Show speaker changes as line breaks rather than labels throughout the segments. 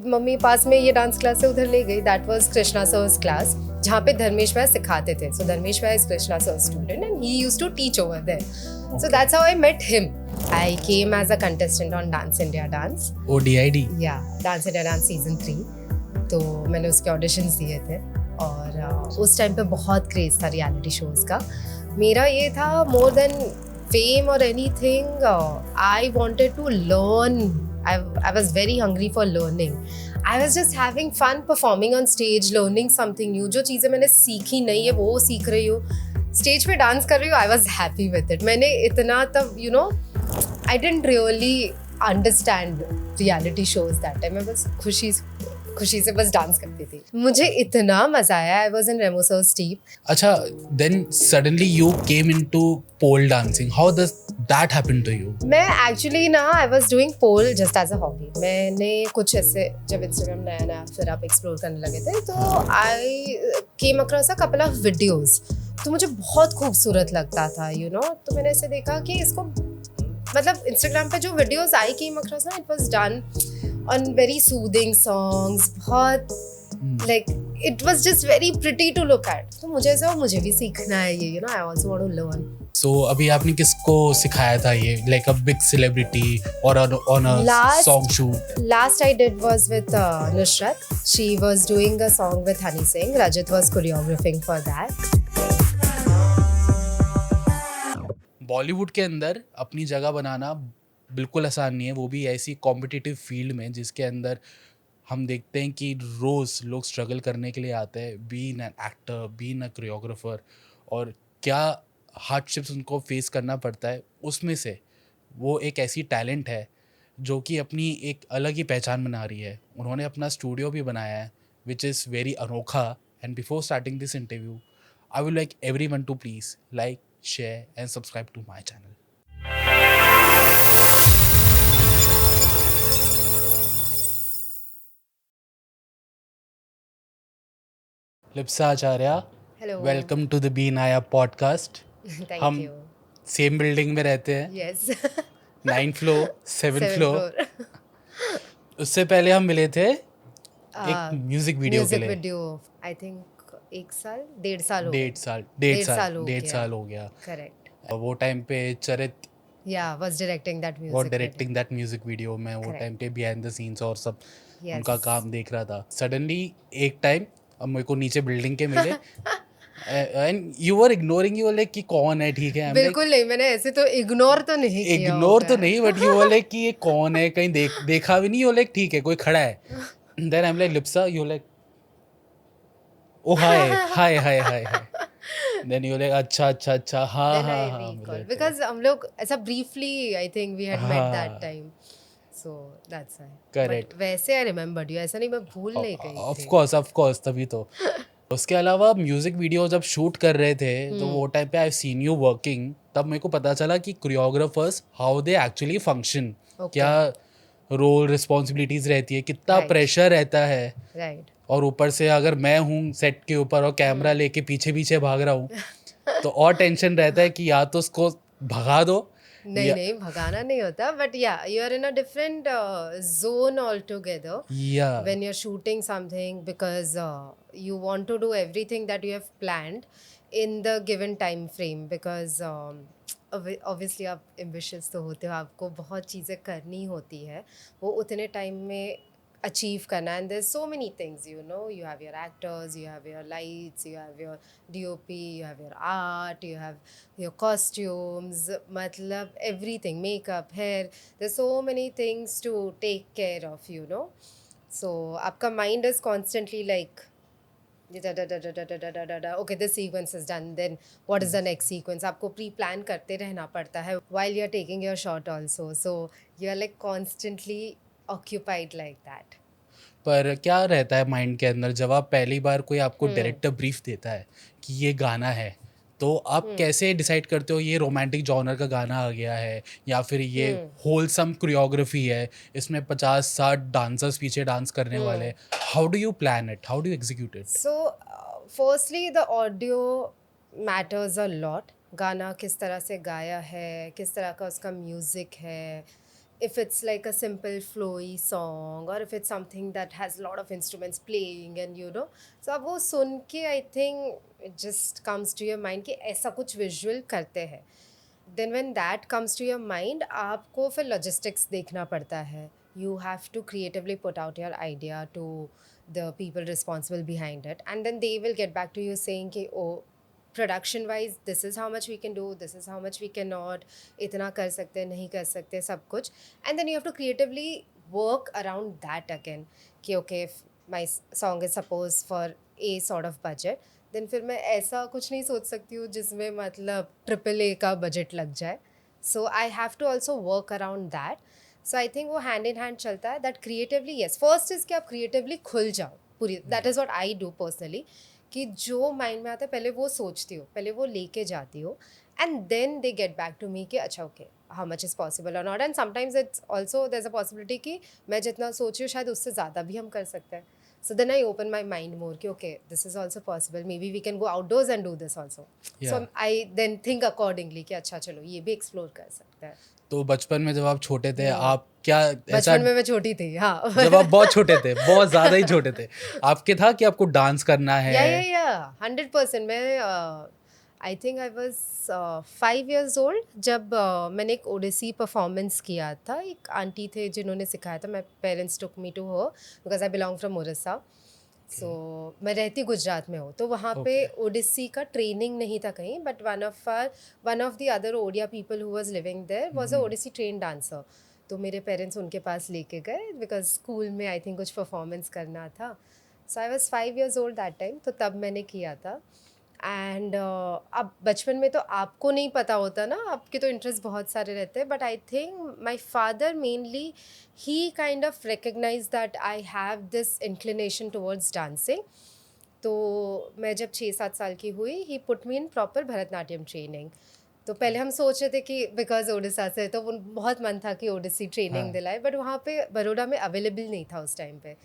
Mummy पास में ये डांस क्लास से उधर ले गई. That was Krishna sir's class जहाँ पे धर्मेश भाई सिखाते थे. सो धर्मेश भाई is Krishna sir student and he used to teach over there. So that's how I met him. I came as a contestant on Dance India Dance.
ODID.
Yeah, Dance India Dance season 3. तो मैंने उसके auditions दिए थे और उस time पे बहुत craze था रियलिटी शोज का. मेरा ये था मोर देन फेम और anything, I wanted to learn. I was very hungry for learning. I was just having fun performing on stage, learning something new. जो चीज़ें मैंने सीखी नहीं है वो सीख रही हूँ. स्टेज पे डांस कर रही हूँ. I was happy with it. मैंने इतना तब I didn't really understand reality shows that time. मैं बस खुशी से बस डांस करती थी. मुझे इतना मजा आया. I was in Remo sir's team.
अच्छा, then suddenly you came into pole dancing. How does that happen to you?
मैं एक्चुअली ना I was doing pole just as a hobby. मैंने कुछ ऐसे जब Instagram नया फिर आप एक्सप्लोर करने लगे थे तो I came across a couple of videos. तो मुझे बहुत खूबसूरत लगता था तो मैंने ऐसे देखा कि इसको मतलब Instagram पे जो videos I came across ना, it was done on very soothing songs. बहुत like it was just very pretty to look at. तो मुझे ऐसा मुझे भी सीखना है ये I also want to learn.
So अभी आपने किसको सिखाया था ये, like a big celebrity or on a song shoot?
Last I did was with Nusrat. She was doing a song with Honey Singh. Rajat was choreographing for that.
Bollywood के अंदर अपनी जगह बनाना बिल्कुल आसान नहीं है, वो भी ऐसी कॉम्पिटिटिव फील्ड में जिसके अंदर हम देखते हैं कि रोज़ लोग स्ट्रगल करने के लिए आते हैं, being an actor, being a choreographer, और क्या हार्डशिप्स उनको फेस करना पड़ता है. उसमें से वो एक ऐसी टैलेंट है जो कि अपनी एक अलग ही पहचान बना रही है. उन्होंने अपना स्टूडियो भी बनाया है विच इज़ वेरी अनोखा. And before starting this interview I will like everyone to please like, share and subscribe to my channel. Lipsa Acharya,
Hello.
Welcome to the बी नाया पॉडकास्ट.
Thank
हम
you.
सेम बिल्डिंग में रहते हैं.
Yes.
9th floor, 7th
Seventh
floor.
floor.
उससे पहले हम मिले थे एक म्यूजिक वीडियो के लिए.
म्यूजिक वीडियो आई थिंक 1 साल 1.5 साल हो
डेढ़ साल हो गया.
करेक्ट.
वो टाइम पे चरित
वाज डायरेक्टिंग दैट
वो
music
directing that music video. मैं वो टाइम पे बिहाइंड द सीन्स और सब उनका काम देख रहा था. सडनली एक टाइम अब मेरे को नीचे बिल्डिंग के मिले and you were ignoring. You were like कि कौन है, ठीक है.
बिल्कुल नहीं, मैंने ऐसे तो इग्नोर तो नहीं किया.
इग्नोर तो नहीं, बट यू वर लाइक कि ये कौन है, कहीं देखा भी नहीं. यू लाइक ठीक है कोई खड़ा है. Then I am like Lipsa. You like oh hi. Then you like अच्छा हाँ
बिकॉज हम लोग ऐसा briefly I think we had met that time. So that's why.
Correct.
वैसे आई रिमेंबर्ड यू, ऐसा नहीं मैं भूल नहीं गई.
ऑफ कोर्स तभी तो. उसके अलावा म्यूजिक वीडियो जब शूट कर रहे थे तो वो टाइम पे आई सीन यू वर्किंग. तब मेरे को पता चला कि choreographers how they actually function. क्या रोल रिस्पॉन्सिबिलिटीज रहती है, कितना प्रेशर रहता है.
राइट.
और ऊपर से अगर मैं हूँ सेट के ऊपर और कैमरा लेके पीछे भाग रहा हूँ तो और टेंशन रहता है कि या तो उसको भगा दो.
नहीं भगाना नहीं होता, but you are in a different zone altogether when you are shooting something because you want to do everything that you have planned in the given time frame because obviously आप ambitious तो होते हो, आपको बहुत चीज़ें करनी होती है वो उतने टाइम में achieve करना. and there's so many things you have your actors, you have your lights, you have your DOP, you have your art, you have your costumes, मतलब everything, makeup, hair, there's so many things to take care of so आपका mind is constantly like okay, this sequence is done, then what is the next sequence. आपको pre-plan करते रहना पड़ता है while you're taking your shot also, so you're like constantly occupied like that.
पर क्या रहता है माइंड के अंदर जब आप पहली बार कोई आपको डायरेक्टर ब्रीफ देता है कि ये गाना है, तो आप कैसे डिसाइड करते हो ये रोमांटिक जॉनर का गाना आ गया है या फिर ये होलसम कोरियोग्राफी है, इसमें 50-60 डांसर्स पीछे डांस करने वाले. How do you plan it, how do you execute it?
So firstly the audio matters a lot. गाना किस तरह से गाया है, किस तरह का उसका म्यूज़िक है, if it's like a simple flowy song or if it's something that has a lot of instruments playing and so अब वो सुन के I think it just comes to your mind कि ऐसा कुछ visual करते हैं. Then when that comes to your mind, आपको फिर logistics देखना पड़ता है. You have to creatively put out your idea to the people responsible behind it, and then they will get back to you saying कि oh, production wise this is how much we can do, this is how much we cannot, इतना कर सकते नहीं कर सकते सब कुछ, and then you have to creatively work around that again कि okay, if my song is supposed for a sort of budget, then फिर मैं ऐसा कुछ नहीं सोच सकती हूँ जिसमें मतलब ट्रिपल ए का बजट लग जाए. So I have to also work around that. So I think वो हैंड इन हैंड चलता है. That creatively yes, first is कि आप क्रिएटिवली खुल जाओ पूरी. That is what I do personally कि जो माइंड में आता है पहले वो सोचती हो, पहले वो लेके जाती हो, and then they get back to me कि अच्छा okay how much is possible और not. And sometimes it's also there is a possibility कि मैं जितना सोची हूँ शायद उससे ज़्यादा भी हम कर सकते हैं. So then I open my mind more कि okay, this is also possible, maybe we can go outdoors and do this also. So
Yeah.
I then think accordingly कि अच्छा चलो ये भी explore कर सकते हैं.
तो बचपन में जब आप छोटे थे, आप क्या ऐसा,
बचपन में मैं छोटी थी, हाँ.
जब आप बहुत छोटे थे, बहुत ज़्यादा ही छोटे थे, आपके था कि आपको डांस करना है?
या 100%. मैं आई think I was 5 years old जब मैंने एक ओडिसी परफॉर्मेंस किया था. एक आंटी थे जिन्होंने सिखाया था. My parents took me to her because I belong from Odisha. So मैं रहती गुजरात में हूँ, तो वहाँ पे ओडिसी का ट्रेनिंग नहीं था कहीं, but one of the other Odia people who was living there was a Odissi train dancer. तो मेरे पेरेंट्स उनके पास लेके गए बिकॉज स्कूल में आई थिंक कुछ परफॉर्मेंस करना था. So I was 5 years old that time, तो तब मैंने किया था. एंड अब बचपन में तो आपको नहीं पता होता ना, आपके तो इंटरेस्ट बहुत सारे रहते हैं, but I think my father mainly he kind of recognize that I have this inclination towards dancing. तो मैं जब 6-7 साल की हुई, he put me in proper Bharatanatyam training. तो पहले हम सोच रहे थे कि बिकॉज ओडिशा से, तो वो बहुत मन था कि ओडिसी ट्रेनिंग दिलाए, बट वहाँ पे बड़ौदा में अवेलेबल नहीं था उस टाइम पे.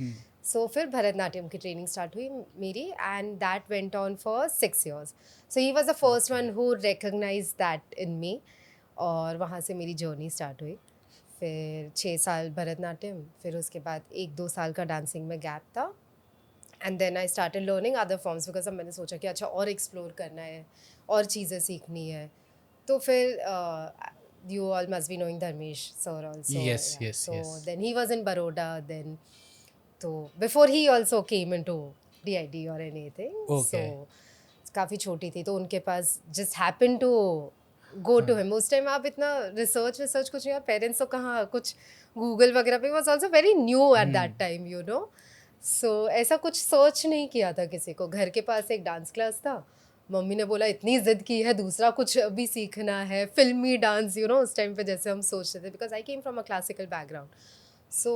सो फिर भरतनाट्यम की ट्रेनिंग स्टार्ट हुई मेरी, and that went on for 6 years. So he was the first one who recognize that in me, और वहाँ से मेरी जर्नी स्टार्ट हुई. फिर 6 साल भरतनाट्यम, फिर उसके बाद 1-2 साल का डांसिंग में गैप था, and then I started learning other forms because अब मैंने सोचा कि अच्छा और एक्सप्लोर करना है, और चीज़ें सीखनी है. तो फिर you all must be knowing Dharmesh sir also.
Yes,
Yeah.
yes,
So
yes.
then he was in Baroda then. So before he also came into DID or anything.
Okay.
So काफ़ी छोटी थी, तो उनके पास just happened to go to him. उस time आप इतना research कुछ नहीं, पेरेंट्स तो कहाँ कुछ गूगल वगैरह पे was also very new at that time, you know. So ऐसा कुछ सर्च नहीं किया था किसी को. घर के पास एक डांस क्लास था, मम्मी ने बोला इतनी ज़िद की है, दूसरा कुछ भी सीखना है, फिल्मी डांस, यू नो, उस टाइम पे जैसे हम सोचते थे, because I came from a classical background. So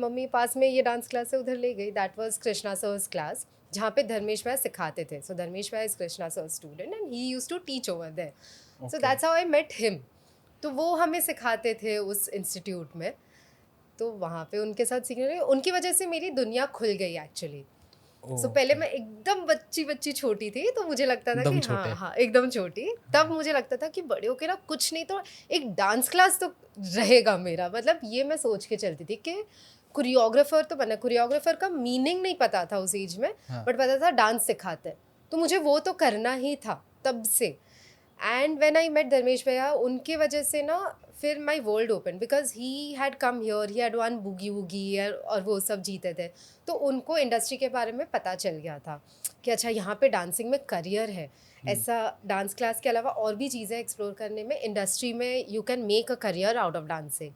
mummy पास में ये डांस क्लास है, उधर ले गई. That was Krishna sir's class, जहाँ पे धर्मेश भैया सिखाते थे. सो धर्मेश भैया is Krishna sir student and he used to teach over there. So that's how I met him. तो वो हमें सिखाते थे उस इंस्टीट्यूट में. तो वहाँ पे उनके साथ सीखने लगे. उनकी वजह से मेरी दुनिया खुल गई एक्चुअली. सो पहले मैं एकदम बच्ची छोटी थी, तो मुझे लगता था कि हाँ एकदम छोटी. तब मुझे लगता था कि बड़े होके ना कुछ नहीं तो एक डांस क्लास तो रहेगा मेरा. मतलब ये मैं सोच के चलती थी कि कोरियोग्राफर तो बनना. कोरियोग्राफर का मीनिंग नहीं पता था उस एज में, बट पता था डांस सिखाते हैं, तो मुझे वो तो करना ही था तब से. And when I met Dharmesh भैया, उनके वजह से ना फिर my world open, because he had come here, he had one boogie woogie और वो सब जीते थे. तो उनको इंडस्ट्री के बारे में पता चल गया था कि अच्छा यहाँ पे डांसिंग में करियर है. ऐसा डांस क्लास के अलावा और भी चीज़ें एक्सप्लोर करने में इंडस्ट्री में you can make a career out of dancing.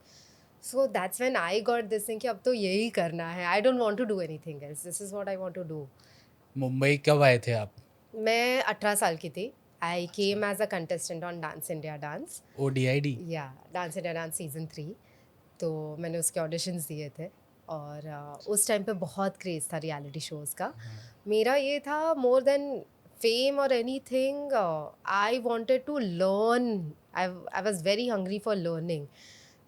So that's when I got this thing कि अब तो यही करना है. I don't want to do anything else, this is what I want to do.
Mumbai कब आए थे आप?
मैं 18 साल की थी. I came as a contestant on Dance India Dance.
ODID?
Yeah, Dance India Dance Season 3. तो मैंने उसके ऑडिशंस दिए थे, और उस टाइम पे बहुत क्रेज़ था रियलिटी शोज़ का. मेरा ये था मोर देन फेम और anything, I wanted to learn. I was very hungry for learning.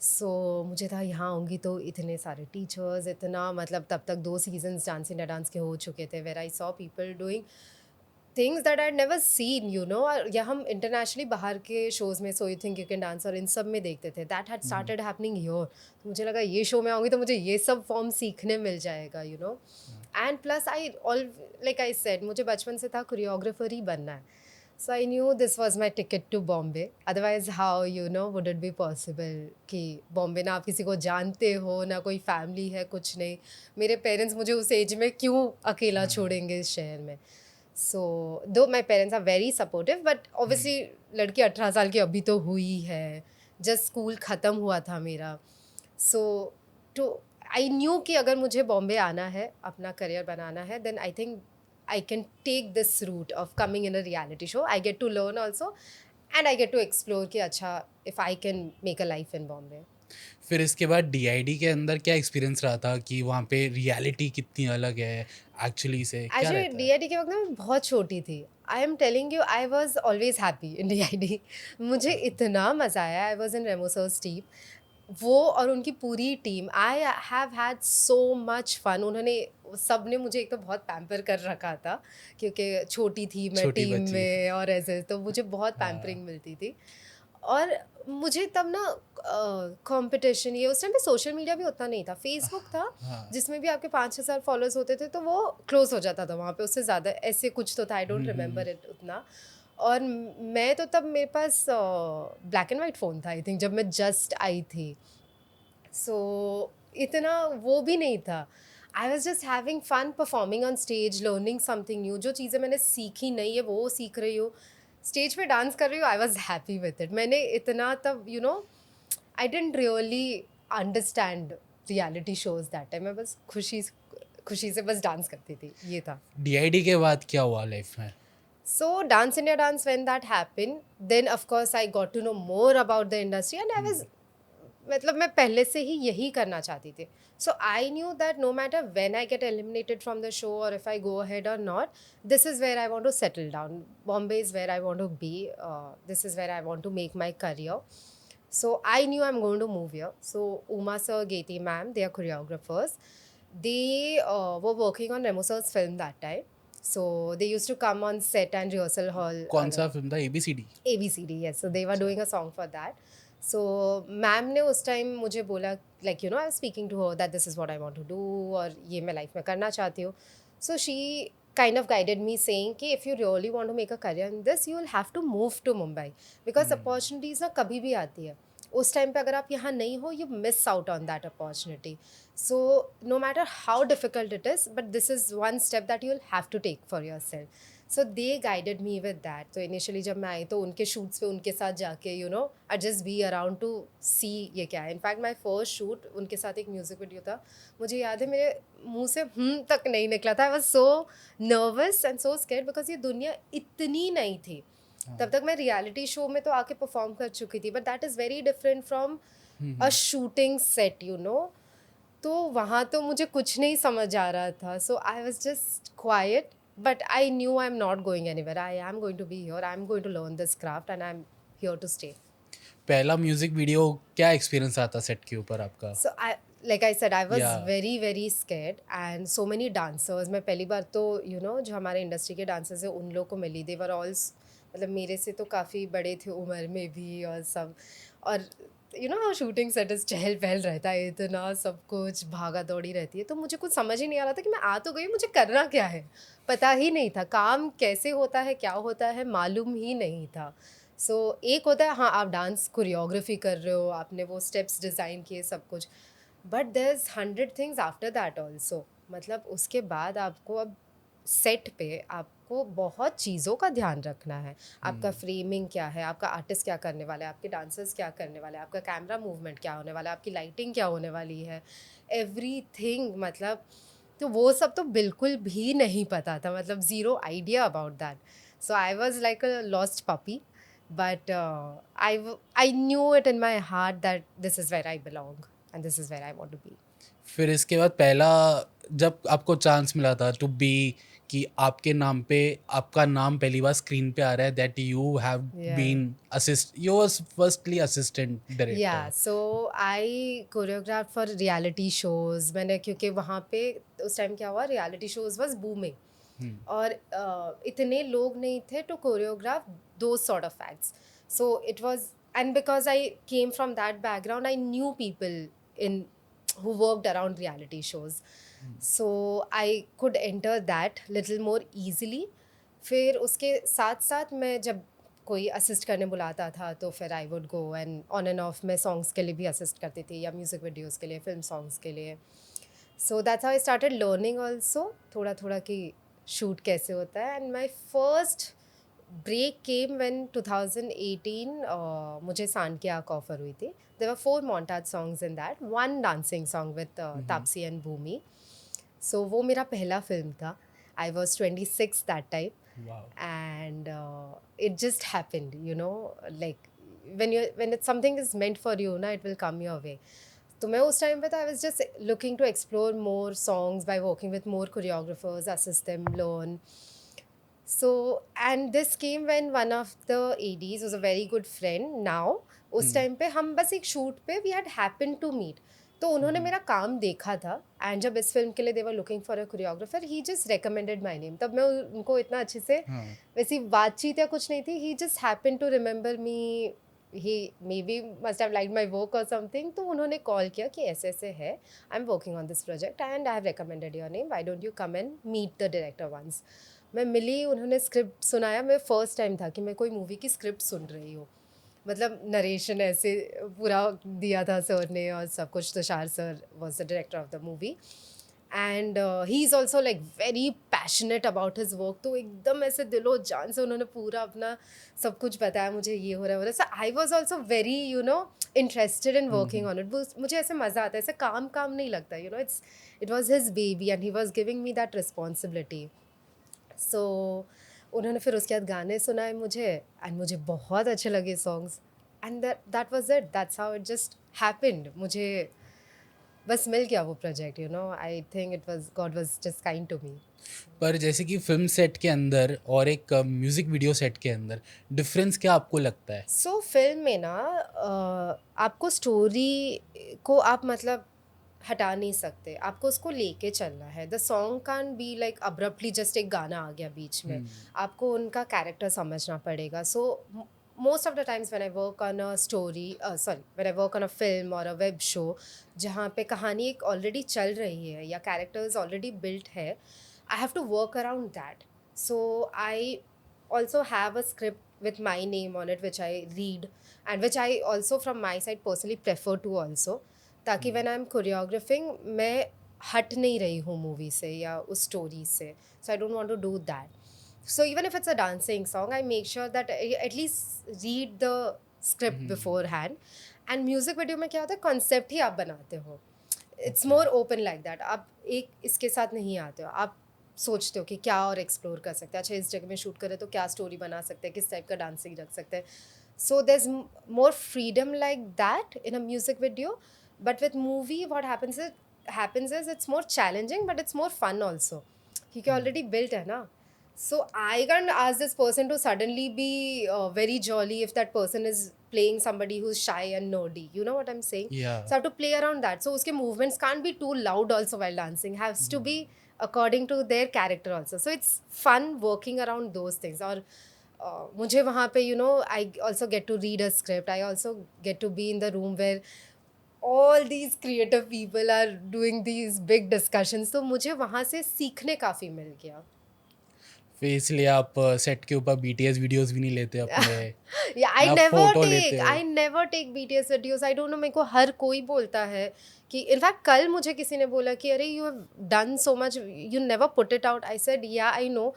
So मुझे था यहाँ आऊँगी तो इतने सारे टीचर्स, इतना मतलब तब तक 2 सीजन्स डांस इंडिया डांस के हो चुके थे, where I saw people doing things that I never seen, you know, या हम इंटरनेशनली बाहर के शोज में so you think you can dance और इन सब में देखते थे, that had started happening here. तो मुझे लगा ये शो में आऊँगी तो मुझे ये सब फॉर्म सीखने मिल जाएगा, you know. And plus I all, like I said, मुझे बचपन से था कोरियोग्राफर ही बनना है। So I knew this was my ticket to Bombay. Otherwise, how, you know, would it be possible कि बॉम्बे ना आप किसी को जानते हो, ना कोई फैमिली है, कुछ नहीं। मेरे पेरेंट्स मुझे उस एज में क्यों अकेला छोड़ेंगे इस शहर में। So though my parents are very supportive, but obviously लड़की 18 साल की अभी तो हुई है, जस्ट स्कूल ख़त्म हुआ था मेरा। सो टू आई न्यू कि अगर मुझे बॉम्बे आना है, अपना करियर बनाना है, then I think I can take this route of coming in a reality show. I get to learn also, and I get to explore कि अच्छा, if I can make a life in Bombay.
फिर इसके बाद DID के अंदर क्या experience रहा था कि वहाँ पे रियलिटी कितनी अलग है एक्चुअली से, क्या
Actually,
रहता है?
DID के वक्त ना मैं बहुत छोटी थी। I am telling you, I was always happy in DID. मुझे इतना मज़ा आया। I was in Remo sir's team. वो और उनकी पूरी टीम, I have had so much fun. उन्होंने सब ने मुझे एक तो बहुत पैम्पर कर रखा था क्योंकि छोटी थी मैं
छोटी
टीम
बच्ची।
में, और ऐसे तो मुझे बहुत
हाँ।
पैम्परिंग मिलती थी। और मुझे तब ना कंपटीशन, ये उस टाइम पे सोशल मीडिया भी उतना नहीं था, फेसबुक था
हाँ।
जिसमें भी आपके 5-6 फॉलोअर्स होते थे, तो वो क्लोज हो जाता था वहाँ पे, उससे ज़्यादा ऐसे कुछ तो था, आई डोंट रिमेंबर इट उतना। और मैं तो तब, मेरे पास ब्लैक एंड वाइट फ़ोन था आई थिंक, जब मैं जस्ट आई थी। सो इतना वो भी नहीं था। I was just having fun performing on stage, learning something new. जो चीज़ें मैंने सीखी नहीं है वो सीख रही हूँ, स्टेज पे डांस कर रही हूँ। I was happy with it. मैंने इतना तब, you know, I didn't really understand reality shows that time. मैं बस खुशी से बस डांस करती थी, ये था।
डीआईडी के बाद क्या हुआ लाइफ में?
So Dance India Dance, when that happened, then of course I got to know more about the industry, and I was, मतलब मैं पहले से ही यही करना चाहती थी। So I knew that no matter when I get eliminated from the show or if I go ahead or not, this is where I want to settle down. Bombay is where I want to be. This is where I want to make my career. So I knew I'm going to move here. So Uma sir, Geti ma'am, they are choreographers. They were working on Remo sir's film that time. So they used to come on set and rehearsal hall.
कौन सा film था? ABCD?
ABCD, yes. So they were doing a song for that. So ma'am ने उस time मुझे बोला, like, you know, I was speaking to her that this is what I want to do, और ये मैं life में करना चाहती हूँ. So she kind of guided me saying कि if you really want to make a career in this, you will have to move to Mumbai because opportunities ना कभी भी आती है. उस टाइम पे अगर आप यहाँ नहीं हो, you miss out on that opportunity. So no matter how difficult it is, but this is one step that you will have to take for yourself. So they guided me with that. तो initially जब मैं आई तो उनके shoots पे उनके साथ जाके, you know, I just be around to see ये क्या है. इनफैक्ट माई फर्स्ट शूट उनके साथ एक म्यूज़िक वीडियो था. मुझे याद है मेरे मुंह से तक नहीं निकला था. I was so nervous and so scared because ये दुनिया इतनी नई थी. तब तक मैं रियलिटी शो में तो आके परफॉर्म कर चुकी थी, but that is very different from a shooting set, you know. तो वहाँ तो मुझे कुछ नहीं समझ आ रहा था. So I was just quiet. But I knew I'm not going anywhere. I am going to be here. I'm going to learn this craft and I'm here to stay.
पहला म्यूजिक वीडियो क्या experience आता set के ऊपर आपका?
So like I said, I was
Yeah.
very very scared, and so many dancers. मैं पहली बार तो, you know, जो हमारे इंडस्ट्री के डांसर्स है उन लोग को मिली. They were all, मतलब मेरे से तो काफ़ी बड़े थे उम्र में भी और सब. और you know, shooting set is चहल पहल रहता है, इतना सब कुछ भागा दौड़ी रहती है. तो मुझे कुछ समझ ही नहीं आ रहा था कि मैं आ तो गई, मुझे करना क्या है. पता ही नहीं था काम कैसे होता है, क्या होता है, मालूम ही नहीं था. सो एक होता है, हाँ, आप डांस कोरियोग्राफी कर रहे हो, आपने वो स्टेप्स डिज़ाइन किए, सब कुछ. But there is 100 things after that also. मतलब उसके बाद आपको अब सेट पे आपको बहुत चीज़ों का ध्यान रखना है. आपका फ्रेमिंग क्या है, आपका आर्टिस्ट क्या करने वाला है, आपके डांसर्स क्या करने वाले हैं, आपका कैमरा मूवमेंट क्या होने वाला है, आपकी लाइटिंग क्या होने वाली है, एवरीथिंग. मतलब तो वो सब तो बिल्कुल भी नहीं पता था. मतलब zero idea about that. So I was like a lost puppy. But I knew it in my heart that this is where I belong and this is where I want to be.
फिर इसके बाद पहला जब आपको chance मिला था to be कि आपके नाम पे आपका नाम पहली बार स्क्रीन पे आ रहा है, that you have been assist, you was firstly assistant director.
Yeah so I choreograph for reality shows. मैंने, क्योंकि वहाँ पे उस टाइम क्या हुआ, रियलिटी शोज़ वाज बूमिंग. और इतने लोग नहीं थे टू कोरियोग्राफ दो sort of acts. So it was, and because I came from that background, I knew people in who worked around reality shows. So I could enter that little more easily. फिर उसके साथ साथ मैं जब कोई assist करने बुलाता था तो फिर I would go and on and of मैं सॉन्ग्स के लिए भी असिस्ट करती थी, या म्यूज़िक वीडियोज़ के लिए, फिल्म सॉन्ग्स के लिए. सो that's how I started learning also, थोड़ा थोड़ा कि शूट कैसे होता है. And my first break came when 2018 मुझे सांड का ऑफर हुई थी. There were 4 montage songs in that, one dancing song with Taapsee and Bhumi. So वो मेरा पहला फिल्म था. I was 26 that time.
Wow.
And it just happened, you know, like when it's something is meant for you na, it will come your way. तो मैं उस time पे था, I was just looking to explore more songs by working with more choreographers, assist them, learn. So, and this came when one of the ADs was a very good friend now. उस time पे हम बस एक shoot पे we had happened to meet. तो उन्होंने मेरा काम देखा था, एंड जब इस फिल्म के लिए they were looking for a choreographer, he just recommended my name. तब मैं उनको इतना अच्छे से वैसी बातचीत या कुछ नहीं थी. He just happened to remember me. He maybe must have liked my work or something. तो उन्होंने कॉल किया कि ऐसे ऐसे है, I'm working on this project and I have recommended your name. Why don't you come and meet the director once? मैं मिली, उन्होंने script सुनाया. मैं फर्स्ट टाइम था कि मैं कोई मूवी की स्क्रिप्ट सुन रही हूँ. मतलब नरेशन ऐसे पूरा दिया था सर ने और सब कुछ. Tushar sir was the director of the movie, and he is also like very passionate about his work. तो एकदम ऐसे दिलो जान से उन्होंने पूरा अपना सब कुछ बताया मुझे, ये हो रहा है. So I was also very interested in working on it. मुझे ऐसे मज़ा आता है, ऐसे काम नहीं लगता. It was his baby and he was giving me that responsibility. So उन्होंने फिर उसके बाद गाने सुनाए मुझे, एंड मुझे बहुत अच्छे लगे songs. And that was it. That's how it just happened. मुझे बस मिल गया वो project. I think it was, God was just kind to me.
पर जैसे कि फिल्म सेट के अंदर और एक म्यूजिक वीडियो सेट के अंदर डिफरेंस क्या आपको लगता है?
सो फिल्म में ना आपको स्टोरी को आप मतलब हटा नहीं सकते, आपको उसको लेके चलना है. The song can be like abruptly just एक गाना आ गया बीच में. आपको उनका कैरेक्टर समझना पड़ेगा. सो most of the times when I work on a story, when I work on a film or a web show, जहाँ पे कहानी एक ऑलरेडी चल रही है या कैरेक्टर्स ऑलरेडी बिल्ट है, I have to work around that. So I also have a script with my name on it which I read, and which I also from my side personally prefer to also, ताकि when I'm choreographing मैं हट नहीं रही हूँ movie से या उस story से. So I don't want to do that. So even if it's a dancing song, I make sure that I at least read the script beforehand. And music video में क्या होता है, concept ही आप बनाते हो. It's more open like that. आप एक इसके साथ नहीं आते हो, आप सोचते हो कि क्या और एक्सप्लोर कर सकते हैं. अच्छा इस जगह में शूट करें तो क्या स्टोरी बना सकते हैं, किस टाइप का डांसिंग रख सकते हैं. So there's more freedom like that in a music video. But with movie what happens is it's more challenging, but it's more fun also, क्योंकि already built है ना. So I can't ask this person to suddenly be very jolly if that person is playing somebody who's shy and nerdy. You know what I'm saying?
Yeah.
So I have to play around that. So uske movements can't be too loud also while dancing. Has to be according to their character also. So it's fun working around those things. और मुझे वहाँ पे I also get to read a script. I also get to be in the room where all these creative people are doing these big discussions. तो मुझे वहाँ से सीखने काफ़ी मिल गया.
फिर इसलिए आप सेट के ऊपर BTS वीडियोस भी नहीं लेते अपने?
Yeah, I
ना
never
photo
take
लेते हो?
I never take BTS videos. I don't know, मेरे को हर कोई बोलता है कि इनफैक्ट कल मुझे किसी ने बोला कि अरे you have done so much, you never put it out. I said yeah, I know,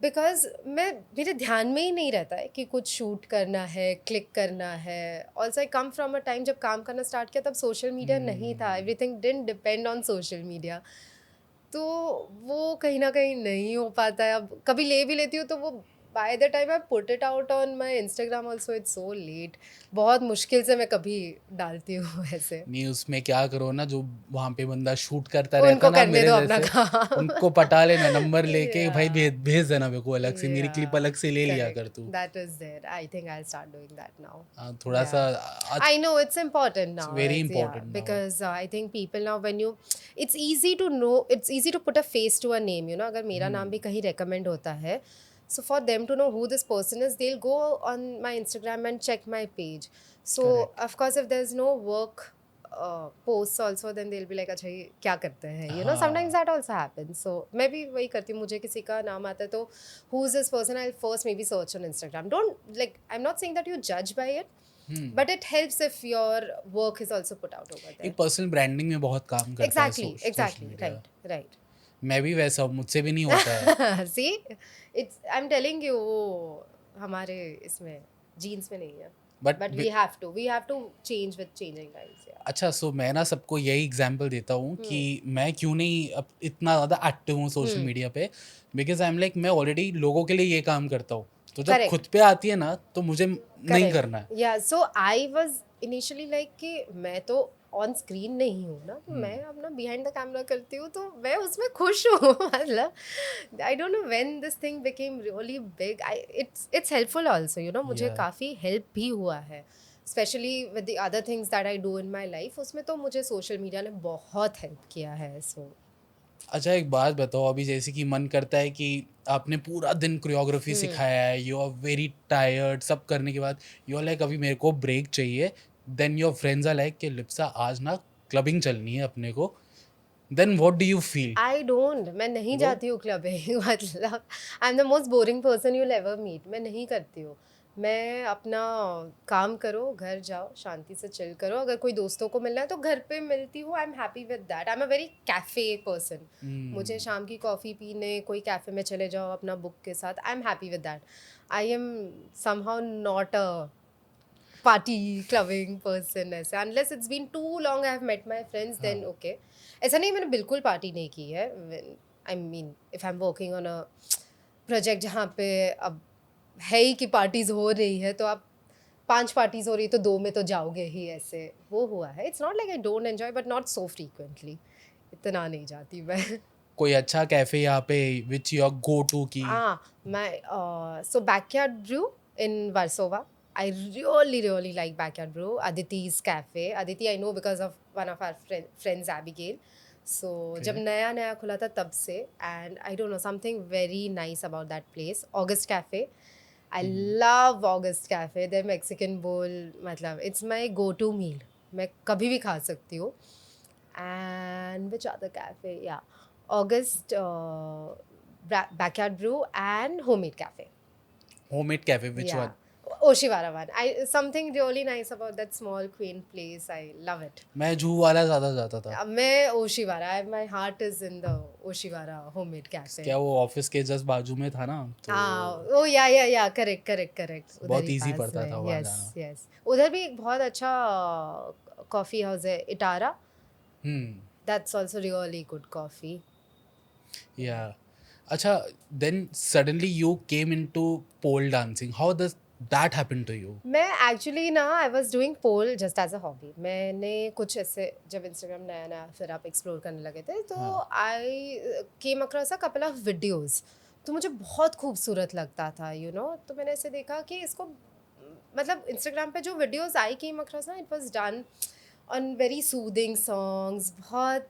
because मेरे ध्यान में ही नहीं रहता है कि कुछ शूट करना है, क्लिक करना है. Also I come from a time जब काम करना स्टार्ट किया तब सोशल मीडिया नहीं था. Everything didn't depend on social media. तो वो कहीं ना कहीं नहीं हो पाता है. अब कभी ले भी लेती हूँ तो वो by the time I put it out on my Instagram also it's so late. बहुत मुश्किल से मैं कभी डालती हूँ ऐसे.
नहीं उसमें क्या करो ना, जो वहाँ पे बंदा शूट करता रहता
उनको
ना
करने
मेरे
दो अपना
जैसे,
काम.
उनको पटा लेना नंबर लेके, भाई
Yeah.
भेज देना मेरे को अलग से, मेरी क्लिप
Yeah,
अलग से ले लिया
correct.
कर तू।
That is there. I think I'll start doing that now.
थोड़ा सा
Yeah. I know it's important now.
very
It's-
important
yeah,
now.
because I think people now when you, it's easy to know, it's easy to put a face to a name. You know, अगर मेरा नाम भी कहीं recommend होता है, so for them to know who this person is, they'll go on my Instagram and check my page. So
Correct.
of course, if there's no work posts also, then they'll be like, अच्छा ये क्या करते हैं? You know, sometimes that also happens. So मैं भी वही करती हूँ. मुझे किसी का नाम आता है तो who's this person? I'll first maybe search on Instagram. Don't like. I'm not saying that you judge by it. But it helps if your work is also put out over there.
एक personal branding में बहुत काम करता है
Exactly,
social
exactly,
media।
right.
मैं भी वैसा हूँ, मुझसे भी नहीं होता है।
See, it's I'm telling you, वो हमारे इसमें जीन्स में नहीं है.
But
But we have to change with changing times. Yeah.
अच्छा, सो मैं ना सबको यही एग्जांपल देता हूँ कि मैं क्यों नहीं अब इतना ज़्यादा एक्टिव हूँ सोशल मीडिया पे, बिकॉज आई एम लाइक मैं ऑलरेडी लोगों के लिए ये काम करता हूँ, तो जब
Correct.
खुद पे आती है ना तो मुझे नहीं करना है।
Yeah, so I was initially like कि मैं तो ऑन स्क्रीन नहीं हूँ ना, तो मैं अपना बिहाइंड द कैमरा करती हूँ, तो मैं उसमें खुश हूँ। मतलब I don't know when this thing became really big, it's helpful also, you know, मुझे
Yeah.
काफ़ी हेल्प भी हुआ है, specially with the other things that I do in my life, उसमें तो मुझे सोशल मीडिया ने बहुत हेल्प किया है। सो
अच्छा एक बात बताओ, अभी जैसे कि मन करता है कि आपने पूरा दिन कोरियोग्राफी सिखाया है, यू आर वेरी टायर्ड, सब करने के बाद यू आर लाइक अभी मेरे को ब्रेक चाहिए, then your friends are like कि लिप्सा आज ना क्लबिंग चलनी है अपने को, then what do you feel?
I don't, मैं नहीं
वो?
जाती हूँ क्लबिंग। मतलब I am the most boring person you will ever meet. मैं नहीं करती हूँ। मैं अपना काम करो, घर जाओ, शांति से चिल करो। अगर कोई दोस्तों को मिलना है तो घर पे मिलती हूँ। आई am happy with that. I am a very cafe person. मुझे शाम की कॉफ़ी पीने कोई कैफ़े में चले जाओ अपना बुक के साथ, I am happy with that. I am somehow not a party clubbing person ऐसे, unless it's been too long I have met my friends, then okay. ऐसा नहीं मैंने बिल्कुल पार्टी नहीं की है। I mean if I am working on a project जहाँ पे अब है ही कि पार्टीज़ हो रही है, तो आप 5 पार्टीज़ हो रही है तो 2 में तो जाओगे ही, ऐसे वो हुआ है। It's not like I don't enjoy, but not so frequently, इतना नहीं जाती मैं।
कोई अच्छा कैफे यहाँ पे विच योर गो टू की?
मैं so Backyard Brew in Warsaw. I really like Backyard Brew. Aditi's Cafe. Aditi I know because of one of our friends Abigail. So जब नया नया खुला था तब से, and I don't know, something very nice about that place. August Cafe. I love August Cafe. Their Mexican bowl, मतलब it's my go-to meal. मैं कभी भी खा सकती हूँ. And which other cafe? Yeah, August Backyard Brew and Homemade Cafe.
Homemade cafe which
Yeah,
one?
Oshiwara one. Something really nice about that small quaint place. I love it.
मैं जू वाला ज़्यादा जाता था।
मैं Oshiwara. My heart is in the Oshiwara Homemade Cafe.
क्या वो office के जस्ट बाजू में था ना, तो
Oh yeah, correct. उधर
बहुत
ही
easy
पास
पड़ता
में,
था वहाँ
yes,
जाना।
yes. उधर भी एक बहुत अच्छा कॉफ़ी हाउस है, इटारा. That's also really good coffee.
या अच्छा, then suddenly you came into pole dancing, how does that happen to you?
मैं एक्चुअली ना I was doing pole just as a hobby. मैंने कुछ ऐसे, जब इंस्टाग्राम नया नया फिर आप एक्सप्लोर करने लगे थे, तो I came across a couple of videos. तो मुझे बहुत खूबसूरत लगता था, यू नो. तो मैंने ऐसे देखा कि इसको, मतलब इंस्टाग्राम पे जो वीडियोज़ आई केम अक्रॉस ना, it was done on very soothing songs, बहुत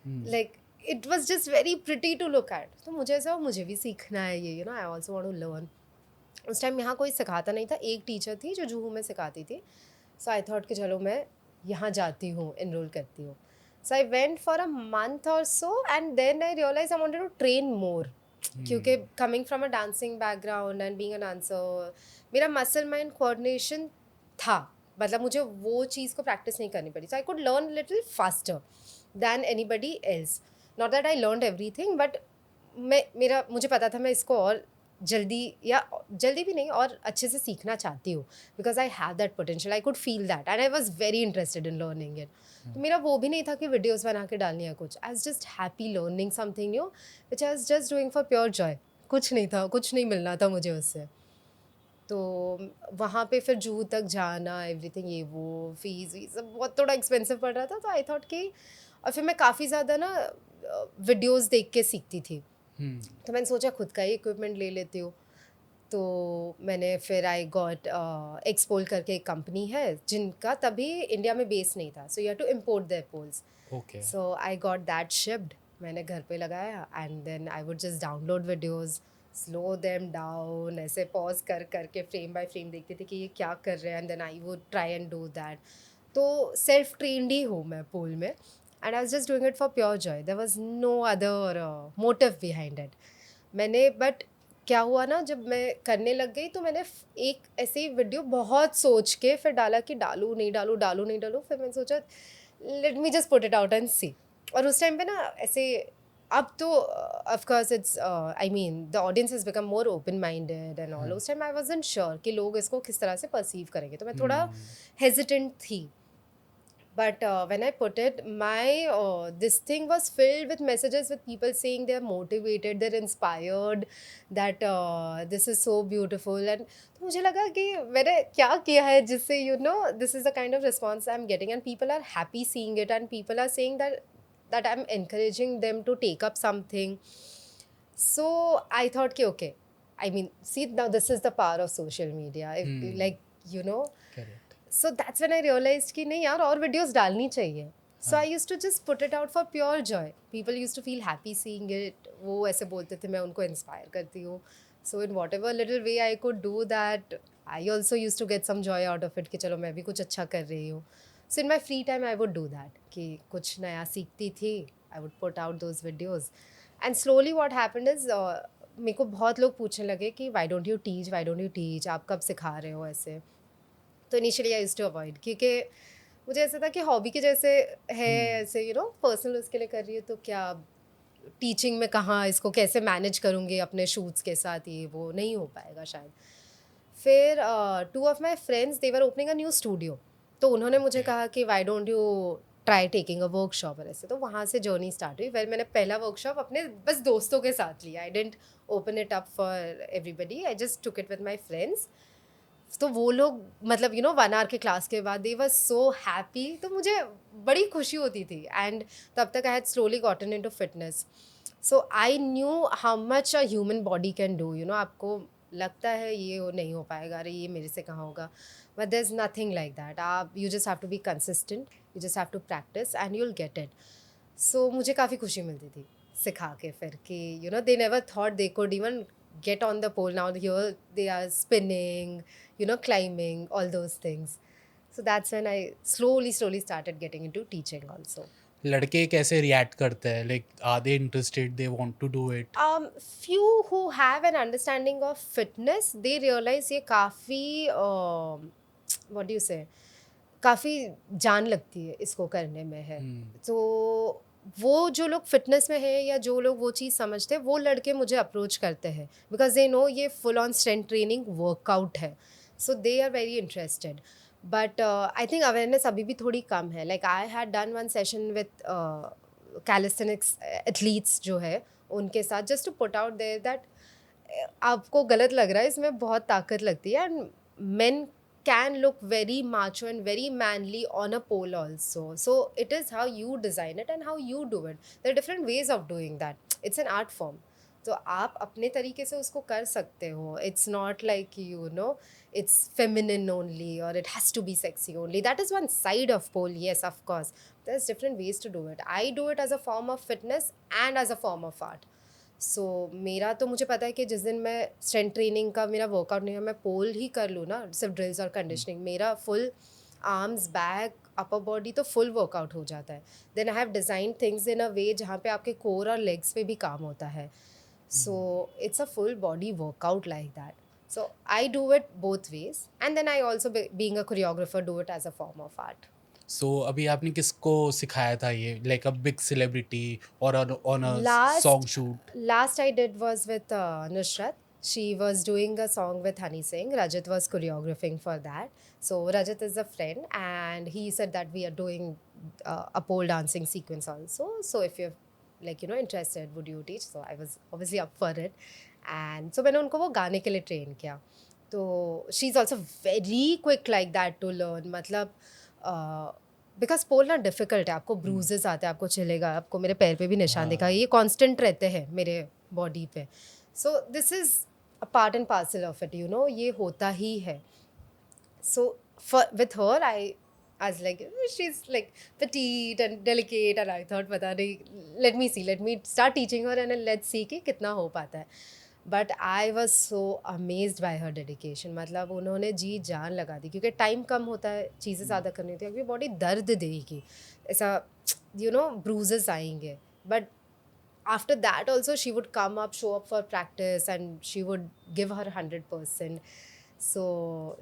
like it was just very pretty to look at. तो मुझे ऐसा मुझे भी सीखना है ये, you know, I also want to learn. उस टाइम यहाँ कोई सिखाता नहीं था. एक टीचर थी जो जुहू में सिखाती थी. सो आई थॉट कि चलो मैं यहाँ जाती हूँ, एनरोल करती हूँ. So I went for a month और so, and then I realize I wanted to train more, क्योंकि coming from a dancing background and being a dancer, मेरा मसल माइंड कोऑर्डिनेशन था. मतलब मुझे वो चीज़ को प्रैक्टिस नहीं करनी पड़ी. So I could learn little faster than anybody else. Not that I learned everything, but मुझे पता था मैं इसको और जल्दी भी नहीं, और अच्छे से सीखना चाहती हूँ, because I have that potential. I could feel that and I was very interested in learning it. तो मेरा वो भी नहीं था कि वीडियोज़ बना के डालनी है कुछ. आई was just happy learning something new which I was just doing for pure Joy. कुछ नहीं था, कुछ नहीं मिलना था मुझे उससे। तो वहाँ पे फिर जूहू तक जाना, एवरीथिंग, ये वो फीस वीस सब बहुत थोड़ा एक्सपेंसिव पड़ रहा था, तो आई थॉट कि, और फिर मैं काफ़ी ज़्यादा ना वीडियोस देख के सीखती थी, तो मैंने सोचा खुद का ही इक्विपमेंट ले लेती हूँ। तो मैंने फिर आई गॉट एक्सपोल करके एक कंपनी है जिनका तभी इंडिया में बेस नहीं था, so you have to import their poles.
Okay.
So I got that shipped, मैंने घर पे लगाया and then I would just download videos, slow them down, ऐसे पॉज कर करके फ्रेम बाय फ्रेम देखती थी कि ये क्या कर रहे हैं, and then I would try and do that. तो सेल्फ ट्रेन्ड ही हूँ मैं पोल में, and I was just doing it for pure joy, there was no other motive behind it. मैंने बट क्या हुआ ना, जब मैं करने लग गई तो मैंने एक ऐसे ही वीडियो बहुत सोच के फिर डाला कि डालूँ नहीं डालूँ, डालूँ नहीं डालूँ, फिर मैंने सोचा let me just put it out and see. और उस टाइम पे ना ऐसे, अब तो of course it's I mean the audience has become more open minded and all, उस टाइम आई वाजंट श्योर कि लोग इसको किस तरह से परसीव करेंगे, तो मैं थोड़ा हेजिटेंट थी। But when I put it, my this thing was filled with messages with people saying they're motivated, they're inspired, that this is so beautiful. And तो मुझे लगा कि मैंने क्या किया है जिससे this is the kind of response I'm getting, and people are happy seeing it, and people are saying that I'm encouraging them to take up something. So I thought कि okay, I mean, see, now this is the power of social media. If, like
correct.
so that's when I realized कि नहीं यार, और videos डालनी चाहिए. So I used to just put it out for pure joy. People used to feel happy seeing it. वो ऐसे बोलते थे, मैं उनको इंस्पायर करती हूँ. So in whatever little way I could do that, I also used to get some joy out of it कि चलो मैं भी कुछ अच्छा कर रही हूँ. So in my free time I would do that कि कुछ नया सीखती थी, I would put out those videos. And slowly what happened is मेरे को बहुत लोग पूछने लगे कि why don't you teach, आप कब सिखा रहे हो ऐसे. तो initially I used to avoid, क्योंकि मुझे ऐसा था कि हॉबी के जैसे है, ऐसे पर्सनल उसके लिए कर रही है, तो क्या टीचिंग में कहाँ इसको कैसे मैनेज करूँगी अपने शूट्स के साथ, ये वो नहीं हो पाएगा शायद. फिर two of my friends they were opening a new studio, तो उन्होंने मुझे कहा कि why don't you try taking a workshop, और ऐसे तो वहाँ से जर्नी स्टार्ट हुई. फिर मैंने पहला वर्कशॉप अपने बस दोस्तों के साथ लिया. I didn't open it up for everybody, I just took it with my friends. तो वो लोग मतलब 1 आवर के क्लास के बाद दे वर सो हैप्पी, तो मुझे बड़ी खुशी होती थी. एंड तब तक I had slowly gotten into fitness, so I knew how much a human body can do. आपको लगता है ये नहीं हो पाएगा, अरे ये मेरे से कहाँ होगा, but there is nothing like that. आप you just have to be consistent, you just have to practice and you will get it. So मुझे काफ़ी खुशी मिलती थी सिखा के फिर कि they never thought they could even get on the pole. Now here they are spinning, climbing, all those things. So that's when I slowly started getting into teaching also.
लड़के कैसे रिएक्ट करते हैं, like are they interested, they want to do it?
Few who have an understanding of fitness, they realize ये काफ़ी what do you say, काफ़ी जान लगती है इसको करने में है. तो वो जो लोग फिटनेस में है या जो लोग वो चीज़ समझते हैं, वो लड़के मुझे अप्रोच करते हैं बिकॉज दे नो ये full on strength training workout है. So they are very interested. But I think awareness अभी भी थोड़ी कम है. Like I had done one session with calisthenics athletes जो है उनके साथ, just to put out there that आपको गलत लग रहा है, इसमें बहुत ताकत लगती है. And main can look very macho and very manly on a pole also. So it is how you design it and how you do it. There are different ways of doing that. It's an art form. तो आप अपने तरीके से उसको कर सकते हो. It's not like it's feminine only or it has to be sexy only. That is one side of pole. Yes, of course. There's different ways to do it. I do it as a form of fitness and as a form of art. सो मेरा तो मुझे पता है कि जिस दिन मैं strength training का मेरा वर्कआउट नहीं है, मैं पोल ही कर लूँ ना, सिर्फ ड्रिल्स और कंडीशनिंग, मेरा full arms back upper body तो फुल वर्कआउट हो जाता है. Then I have design things in a way जहाँ पे आपके कोर और लेग्स पे भी काम होता है. So it's a full body workout like that. So I do it both ways and then I also being a choreographer do it as a form of art.
So अभी आपने किसको सिखाया था ये, लाइक अ बिग सेलिब्रिटी और on a song shoot?
Last I did was with Nusrat. She was doing a song with Honey Singh. Rajat was choreographing for that. So Rajat is a friend, and he said that we are doing a pole dancing sequence also. So if you're interested, would you teach? So I was obviously up for it, and so मैंने उनको वो गाने के लिए train किया. तो she is also very quick like that to learn. मतलब because pole ना डिफ़िकल्ट है. आपको ब्रूजेस आते हैं, आपको चलेगा, आपको मेरे पैर पे भी निशान दिखा, ये कांस्टेंट रहते हैं मेरे बॉडी पे. So this is a part and parcel of it, you know, ये होता ही है. So with her, I was like, she's like petite and delicate, and I thought, pata nahi, let me start teaching her and then let's see कि कितना हो पाता है. But I was so amazed by her dedication. मतलब उन्होंने जी जान लगा दी, क्योंकि टाइम कम होता है, चीज़ें ज़्यादा करनी होती है, क्योंकि बॉडी दर्द देगी, ऐसा यू नो ब्रूजेस आएंगे. But after that also she would come up, show up for practice, and she would give her 100%. So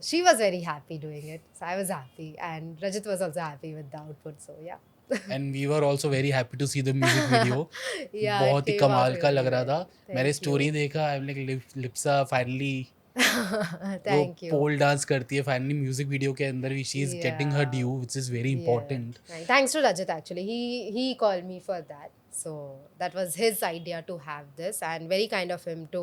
she was very happy doing it, so I was happy, and Rajat was also happy with the output. So yeah.
And we were also very happy to see the music video.
Yeah, it
बहुत ही
came out
कमाल का
really
लग रहा
well.
था. मैंने
Thank
story
you.
देखा, आई am like Lipsa finally वो
Thank you.
Pole dance करती है फाइनली म्यूजिक वीडियो के अंदर भी. She is getting her
Yeah.
Due which is very
Yeah.
Important.
Thanks to Rajat, actually. He called me for that. So that was his idea to have this, and very kind of him to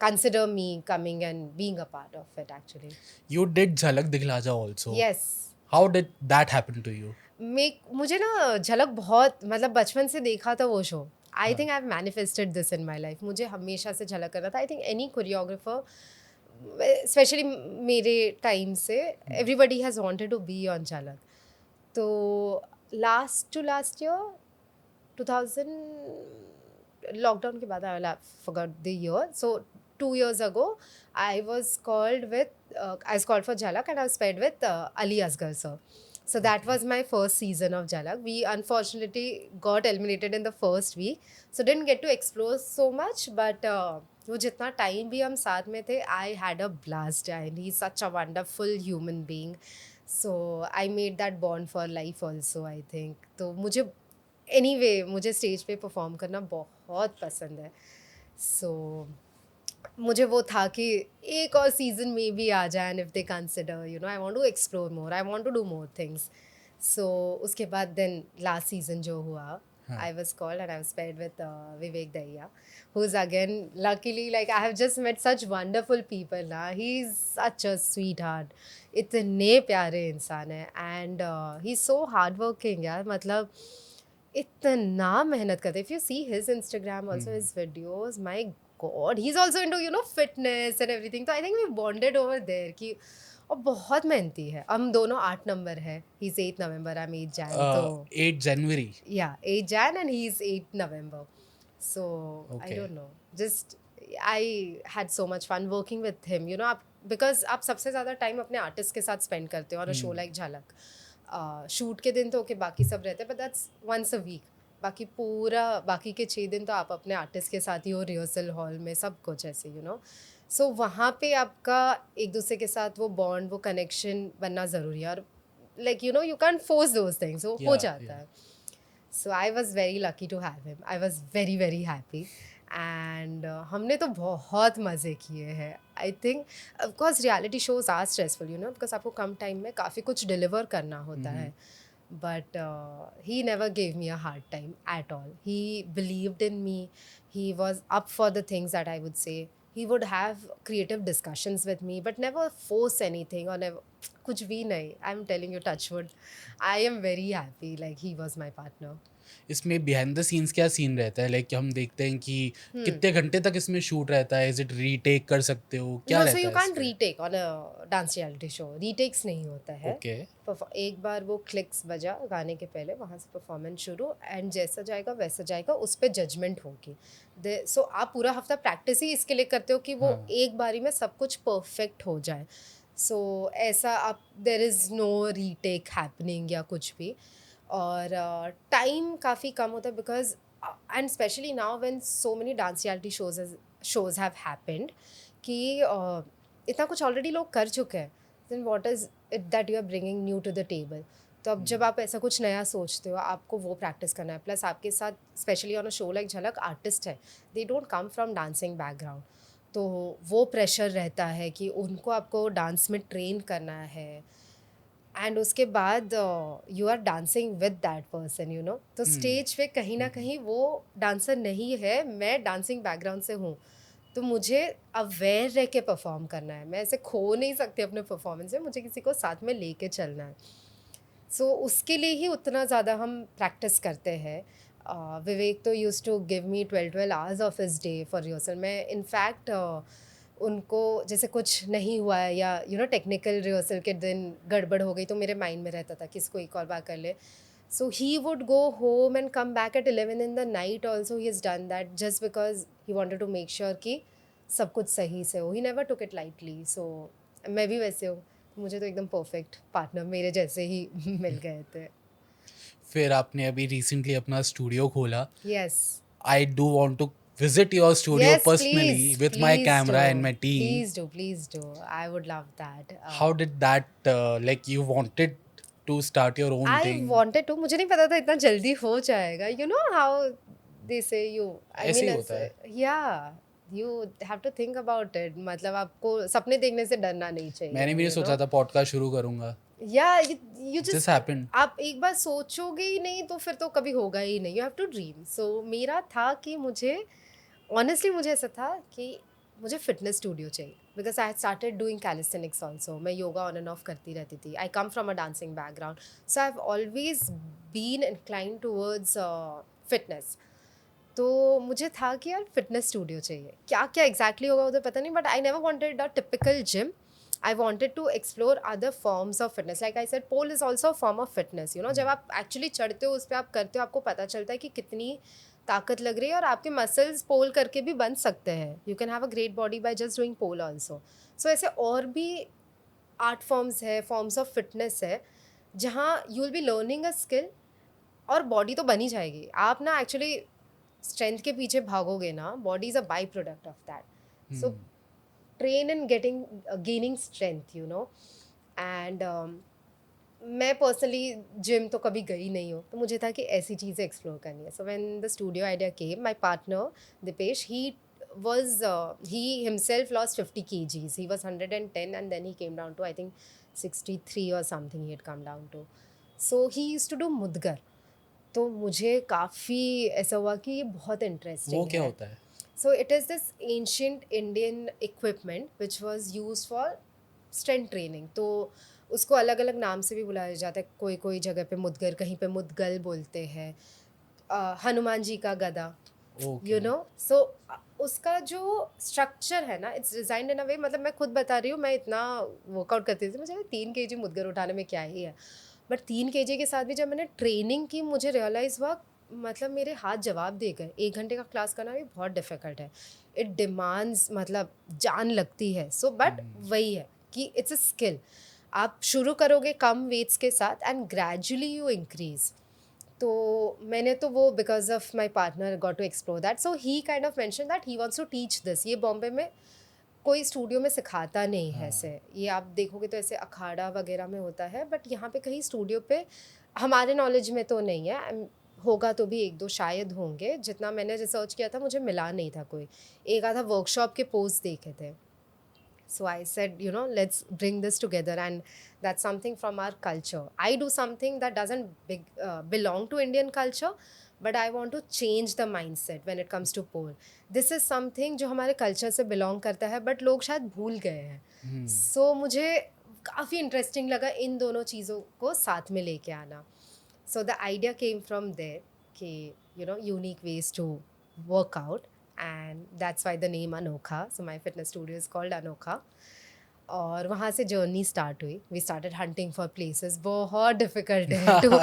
consider me coming and being a part of it, actually.
You did झलक दिखला जा also.
Yes.
How did that happen to you?
मुझे ना झलक बहुत, मतलब बचपन से देखा था वो शो. I think I have manifested this in my life. मुझे हमेशा से झलक करना था. I think any choreographer, especially मेरे टाइम से, everybody has wanted to be on Jhalak. तो लास्ट ईयर 2000 लॉकडाउन के बाद, I forgot the year. So 2 years ago, I was called for Jhalak, and I was paired with Ali Asgar sir. So that was my first season of Jhalak. We unfortunately got eliminated in the first week, so didn't get to explore so much. But वो जितना time भी हम साथ में थे, I had a blast, and he's such a wonderful human being. So I made that bond for life also, I think. तो मुझे anyway, मुझे स्टेज पे परफॉर्म करना बहुत पसंद है. So मुझे वो था कि एक और सीजन में भी आ जाए, and if they consider, you know, I want to explore more, I want to do more things. So उसके बाद देन लास्ट सीजन जो हुआ, I was called and I was paired with Vivek Dahiya, who is again luckily, like I have just met such wonderful people ना. He is such a sweetheart. इतने प्यारे इंसान है, and he is so hard working यार. मतलब इतना मेहनत करते. If you see his Instagram also, his videos, my God, he's also into, you know, fitness and everything. तो I think we bonded over there कि, और बहुत मेहनती है. हम दोनों 8 नंबर है. He's 8 November, I'm 8 Jan. तो
8 January.
Yeah, 8 Jan and he's 8 November. So I
Okay.
don't know. Just I had so much fun working with him. You know, आप because आप सबसे ज़्यादा टाइम अपने आर्टिस्ट के साथ स्पेंड करते हो on a show like झलक. शूट के दिन तो ओके बाकी सब रहते हैं, but that's once a week. बाकी के 6 दिन तो आप अपने आर्टिस्ट के साथ ही हो, रिहर्सल हॉल में, सब कुछ ऐसे, यू नो. सो वहाँ पे आपका एक दूसरे के साथ वो बॉन्ड, वो कनेक्शन बनना ज़रूरी है. और like you know, you can force those things, वो हो जाता है. So I was very lucky to have him. I was very very happy. And हमने तो बहुत मज़े किए हैं. I think of course reality shows are stressful, you know, because आपको कम टाइम में काफ़ी कुछ डिलीवर करना होता है. But he never gave me a hard time at all. He believed in me. He was up for the things that I would say. He would have creative discussions with me, but never force anything or never कुछ भी नहीं. I'm telling you, touch wood. I am very happy. Like he was my partner.
इसमें behind the scenes क्या scene रहता है? Like हम देखते हैं कि कितने घंटे तक इसमें शूट रहता है. इज इट रीटेक कर सकते हो? क्या
No,
रहता
so
है
you can't
इसमें?
retake on a dance reality show. Retakes नहीं होता है.
ओके.
एक बार वो क्लिक्स बजा गाने के पहले, वहाँ से परफॉर्मेंस शुरू, एंड जैसा जाएगा वैसा जाएगा, उस पर जजमेंट होगी. सो आप पूरा हफ्ता प्रैक्टिस ही इसके लिए करते हो कि वो एक बारी में सब कुछ परफेक्ट हो जाए. सो ऐसा आप, there is no retake happening या कुछ भी. और टाइम काफ़ी कम होता है, because and especially now when so many dance reality shows have happened कि इतना कुछ ऑलरेडी लोग कर चुके हैं. Then what is it that you are bringing new to the table? तो अब जब आप ऐसा कुछ नया सोचते हो, आपको वो प्रैक्टिस करना है. प्लस आपके साथ specially on a show like झलक आर्टिस्ट है, they don't come from dancing background. तो वो प्रेशर रहता है कि उनको आपको डांस में ट्रेन करना है, एंड उसके बाद you are dancing with that person, you know. तो स्टेज पे कहीं ना कहीं वो डांसर नहीं है, मैं डांसिंग बैकग्राउंड से हूँ. तो मुझे अवेयर रह के परफॉर्म करना है, मैं ऐसे खो नहीं सकती अपने परफॉर्मेंस में, मुझे किसी को साथ में लेके चलना है। सो उसके लिए ही उतना ज़्यादा हम प्रैक्टिस करते हैं। विवेक तो use to give me 12 hours of his day for rehearsal. मैं इनफैक्ट उनको जैसे कुछ नहीं हुआ है या टेक्निकल रिहर्सल के दिन गड़बड़ हो गई तो मेरे माइंड में रहता था कि इसको एक और बार कर ले। So he would go home and come back at 11 in the night also. He has done that just because he wanted to make sure कि सब कुछ सही से हो. He never took it lightly. So मैं भी वैसे हूँ, मुझे तो एकदम परफेक्ट पार्टनर मेरे जैसे ही मिल गए थे।
फिर आपने अभी रिसेंटली अपना स्टूडियो खोला।
Yes.
I do want to visit your studio
Yes,
personally
please,
with my
please
camera
do.
and my team.
Please do, please do. I would love that.
How did that like you wanted to start your own
I
thing?
wanted to, मुझे नहीं पता था इतना जल्दी हो जाएगा. You know how they say you, I
ऐसे
mean,
ही होता है।
yeah, you have to think about it. मतलब आपको सपने देखने से डरना नहीं चाहिए.
मैंने भी नहीं सोचा था पॉडकास्ट शुरू करूंगा।
Yeah, you
This
just
happened.
आप एक बार सोचोगे ही नहीं तो फिर तो कभी होगा ही नहीं. You have to dream. So मेरा था कि मुझे ऑनेस्टली मुझे ऐसा था कि मुझे फिटनेस स्टूडियो चाहिए because I started doing calisthenics also. मैं योगा ऑन एंड ऑफ करती रहती थी. I come from a dancing background, so I have always been incline towards fitness. तो मुझे था कि यार फिटनेस स्टूडियो चाहिए. क्या क्या एग्जैक्टली होगा उधर पता नहीं, but I never wanted a typical gym. I wanted to explore other forms of fitness. Like I said, pole is also a form of fitness. You know, जब आप एक्चुअली चढ़ते हो उस पर, आप करते हो, आपको पता चलता है कि कितनी ताकत लग रही है और आपके मसल्स पोल करके भी बन सकते हैं. You can have a great body by just doing pole also. So ऐसे और भी आर्ट फॉर्म्स है, फॉर्म्स ऑफ फिटनेस है, जहाँ you will be learning a skill और बॉडी तो बन ही जाएगी. आप ना एक्चुअली स्ट्रेंथ के पीछे भागोगे ना, body is a by product of that. So train in gaining strength, you know. And मैं पर्सनली जिम तो कभी गई नहीं हूँ, तो मुझे था कि ऐसी चीज़ें एक्सप्लोर करनी है. So when the studio idea came, my partner Dipesh, he himself lost 50 kgs. He was 110 and then he came down to I think 63 or something he had come down to. So he used to do मुदगर. तो मुझे काफ़ी ऐसा हुआ कि ये बहुत interesting है.
वो क्या होता है?
So it is this ancient Indian equipment which was used for strength training. तो उसको अलग अलग नाम से भी बुलाया जाता है. कोई कोई जगह पे मुदगर, कहीं पे मुदगल बोलते हैं. हनुमान जी का गदा, यू नो. सो उसका जो स्ट्रक्चर है ना, इट्स डिजाइंड इन अ वे, मतलब मैं खुद बता रही हूँ, मैं इतना वर्कआउट करती थी, मुझे 3 kg मुदगर उठाने में क्या ही है. बट 3 kg के साथ भी जब मैंने ट्रेनिंग की, मुझे रियलाइज़ हुआ, मतलब मेरे हाथ जवाब दे गए. 1 घंटे का क्लास करना भी बहुत डिफ़िकल्ट है. इट डिमांड्स, मतलब जान लगती है. सो बट वही है कि इट्स अ स्किल. आप शुरू करोगे कम वेट्स के साथ एंड ग्रेजुअली यू इंक्रीज. तो मैंने तो वो because of my partner got to explore that. So he kind of mention that he wants to teach this. ये बॉम्बे में कोई स्टूडियो में सिखाता नहीं है ऐसे. ये आप देखोगे तो ऐसे अखाड़ा वगैरह में होता है, बट यहाँ पे कहीं स्टूडियो पे हमारे नॉलेज में तो नहीं है. होगा तो भी 1-2 शायद होंगे. जितना मैंने रिसर्च किया था मुझे मिला नहीं था कोई. एक आधा वर्कशॉप के पोस्ट देखे थे. So I said, you know, let's bring this together, and that's something from our culture. I do something that doesn't belong to Indian culture, but I want to change the mindset when it comes to pole. This is something जो हमारे culture से belong करता है, but लोग शायद भूल गए हैं. So मुझे काफ़ी इंटरेस्टिंग लगा इन दोनों चीज़ों को साथ में लेके आना. So the idea came from there कि, you know, unique ways to work out. And that's why the name Anokha. So my fitness studio is called Anokha. और वहाँ से जर्नी स्टार्ट हुई. We started hunting for places. बहुत difficult है to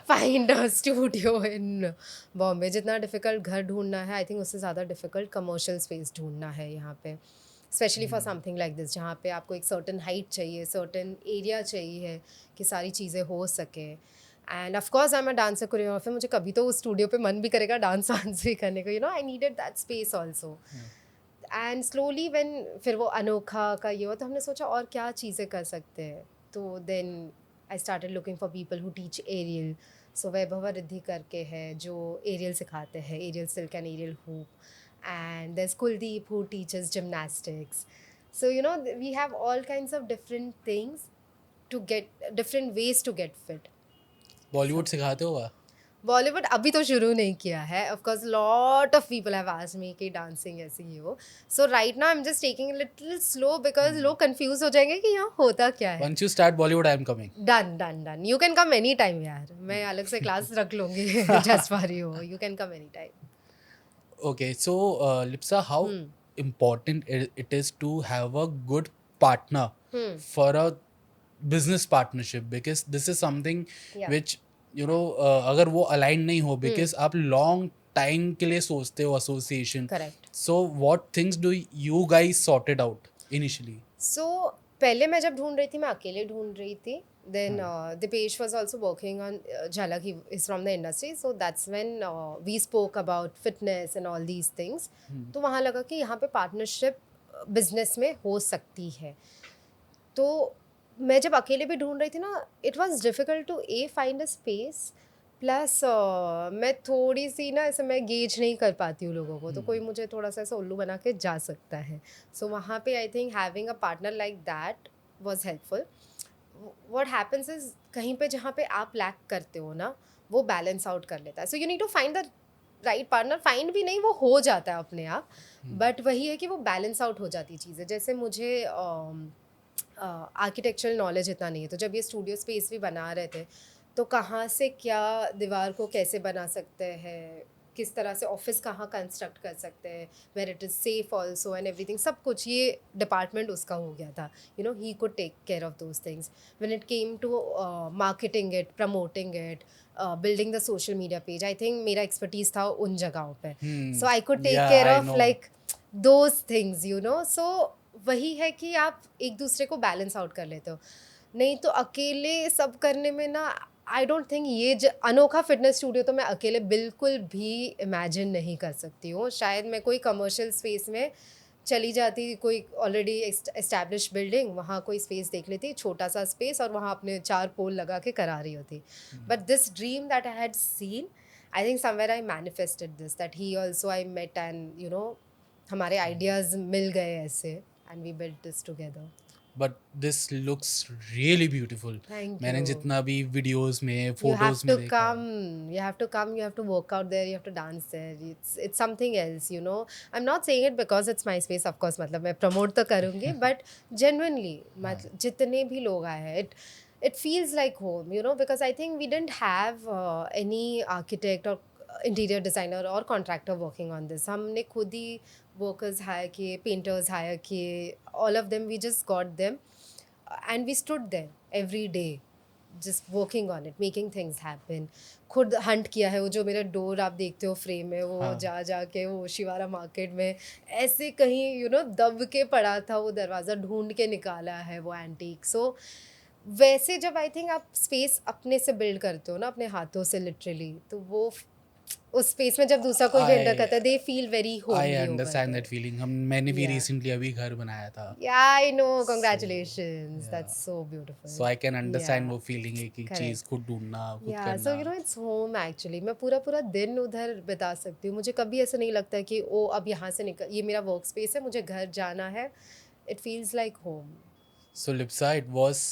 find a studio in Bombay. जितना difficult घर ढूंढना है, आई थिंक उससे ज़्यादा डिफ़िकल्ट कमर्शियल स्पेस ढूंढना है यहाँ पे, specially for something like this, जहाँ पे आपको एक सर्टन हाइट चाहिए, सर्टन एरिया चाहिए कि सारी चीज़ें हो सके. End of course I am a dancer choreographer. मुझे कभी तो उस स्टूडियो पे मन भी करेगा डांस वांस भी करने को. You know, I needed that space also. And slowly when फिर वो अनोखा का ये हुआ, तो हमने सोचा और क्या चीज़ें कर सकते हैं. तो then I started looking for people who teach aerial. So Vaibhav Riddhi करके है जो एरियल सिखाते हैं, aerial silk and aerial hoop. And there's Kuldeep who teaches gymnastics. So you know, we have all kinds of different things to get, different ways to get fit.
Bollywood सिखाते हो आप?
बॉलीवुड अभी तो शुरू नहीं किया है. Of course lot of people have asked me कि डांसिंग ऐसे ही हो. So right now I am just taking little slow because लोग कंफ्यूज हो जाएंगे कि यहाँ होता क्या है.
Once you start Bollywood I am coming.
Done done done. You can come any time यार. मैं अलग से क्लास रख लूंगी just for you. You can come any time.
Okay, so Lipsa, how important it is to have a good partner for a business partnership, because this is something
Yeah.
which अगर वो align नहीं हो, because आप long time के लिए सोचते हो association.
Correct.
So what things do you guys sorted out initially?
So पहले मैं जब ढूंढ रही थी मैं अकेले ढूंढ रही थी. Then Dipesh was also working on Jhalak. He is from the industry, so that's when we spoke about fitness and all these things. तो वहाँ लगा कि यहाँ पे पार्टनरशिप बिजनेस में हो सकती है. तो मैं जब अकेले भी ढूंढ रही थी ना, it was difficult to find a space. Plus मैं थोड़ी सी ना ऐसे मैं गेज नहीं कर पाती हूँ लोगों को, तो कोई मुझे थोड़ा सा ऐसा उल्लू बना के जा सकता है. सो वहाँ पे I think having a partner like that was helpful. What happens is कहीं पे जहाँ पे आप लैक करते हो ना, वो बैलेंस आउट कर लेता है. So you need to find the right partner. Find भी नहीं, वो हो जाता है अपने आप. बट वही है कि वो बैलेंस आउट हो जाती चीज़ें. जैसे मुझे आर्किटेक्चरल नॉलेज इतना नहीं है, तो जब ये स्टूडियो स्पेस भी बना रहे थे तो कहाँ से क्या दीवार को कैसे बना सकते हैं, किस तरह से ऑफिस कहाँ कंस्ट्रक्ट कर सकते हैं, where it is safe also and everything, सब कुछ ये डिपार्टमेंट उसका हो गया था. You know he could take care of those things. When it came to marketing it, promoting it, building the social media page, I think मेरा expertise था उन जगहों पे. So I could take care of like those things, you know. So वही है कि आप एक दूसरे को बैलेंस आउट कर लेते हो. नहीं तो अकेले सब करने में ना, आई डोंट थिंक ये अनोखा फिटनेस स्टूडियो तो मैं अकेले बिल्कुल भी इमेजिन नहीं कर सकती हूँ. शायद मैं कोई कमर्शियल स्पेस में चली जाती, कोई ऑलरेडी एस्टैब्लिश बिल्डिंग, वहाँ कोई स्पेस देख लेती, छोटा सा स्पेस, और वहाँ अपने 4 पोल लगा के करा रही होती. But this dream that I had seen, I think somewhere I manifested this, that he also I met and you know हमारे आइडियाज़ मिल गए ऐसे, and we built this together.
But this looks really beautiful.
Thank
मैंने
you.
जितना भी videos में,
You have
photos में
to
देखा.
come. You have to come. You have to work out there. You have to dance there. It's something else, you know. I'm not saying it because it's my space, of course. मतलब मैं promote तो करूँगी, but genuinely, मतलब जितने भी लोग आए हैं, it feels like home, you know, because I think we didn't have any architect or interior designer और कॉन्ट्रैक्टर वर्किंग ऑन दिस. हमने खुद ही वर्कर्स हायर किए, पेंटर्स हायर किए, all of them we just got them and we stood there every day just working on it, making things happen. खुद hunt किया है. वो जो मेरा डोर आप देखते हो फ्रेम में, वो जा के वो शिवारा मार्केट में ऐसे कहीं यू नो दब के पड़ा था, वो दरवाज़ा ढूंढ के निकाला है, वो एंटीक. सो वैसे जब आई थिंक आप स्पेस अपने से बिल्ड करते हो ना, अपने हाथों से लिटरली, तो वो उस स्पेस में जब दूसरा कोई भी एंटर करता है, they feel very homely.
I understand that feeling. मैंने भी रिसेंटली अभी घर बनाया था.
या I know, congratulations, that's so beautiful.
So I can understand वो फीलिंग है कि चीज को ढूंढना, खुद
या
करना.
So you know its home actually. मैं पूरा दिन उधर बिता सकती हूँ. मुझे कभी ऐसा नहीं लगता कि ओ अब यहाँ से निकल, ये मेरा वर्क स्पेस है, मुझे घर जाना है. It feels like home.
So Lipsa, it was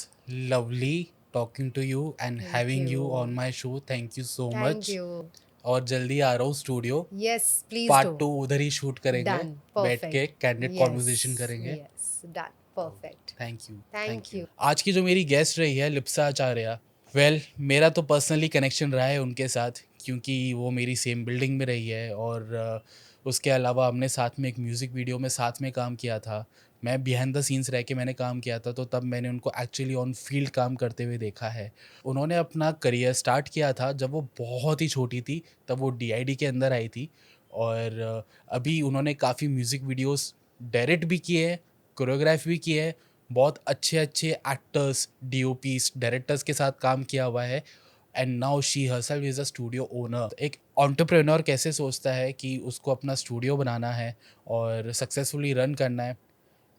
lovely talking to you and having you on my show. Thank you so much.
Thank you.
और जल्दी आ रहा हूँ studio.
Yes please
part
do.
2 उधर ही शूट करेंगे.
Done.
बैठ
Perfect.
के candid conversation करेंगे.
Yes done. Perfect.
Thank you.
Thank you.
आज की जो मेरी गेस्ट रही है लिप्सा आचार्य, वेल मेरा तो पर्सनली कनेक्शन रहा है उनके साथ, क्योंकि वो मेरी सेम बिल्डिंग में रही है, और उसके अलावा हमने साथ में एक म्यूज़िक वीडियो में साथ में काम किया था. मैं बिहाइंड द सीन्स रह के मैंने काम किया था, तो तब मैंने उनको एक्चुअली ऑन फील्ड काम करते हुए देखा है. उन्होंने अपना करियर स्टार्ट किया था जब वो बहुत ही छोटी थी, तब वो DID के अंदर आई थी, और अभी उन्होंने काफ़ी म्यूज़िक वीडियोस डायरेक्ट भी किए हैं, कोरियोग्राफ भी किए हैं, बहुत अच्छे अच्छे एक्टर्स, DOPs, डायरेक्टर्स के साथ काम किया हुआ है. And now she herself is a studio owner. एक एंटरप्रेन्योर कैसे सोचता है कि उसको अपना स्टूडियो बनाना है और सक्सेसफुली रन करना है,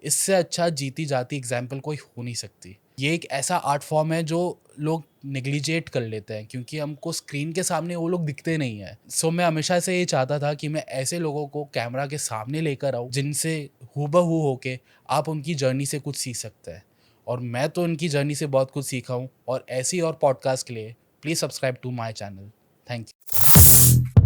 इससे अच्छा जीती जाती एग्जाम्पल कोई हो नहीं सकती. ये एक ऐसा आर्ट फॉर्म है जो लोग नेग्लिजेट कर लेते हैं, क्योंकि हमको स्क्रीन के सामने वो लोग दिखते नहीं है. सो मैं हमेशा से ये चाहता था कि मैं ऐसे लोगों को कैमरा के सामने लेकर आऊँ जिनसे हूबहू होके आप उनकी जर्नी से कुछ सीख सकते हैं. और मैं तो उनकी जर्नी से बहुत कुछ सीखा हूँ. और ऐसी और पॉडकास्ट के लिए please subscribe to my channel. Thank you.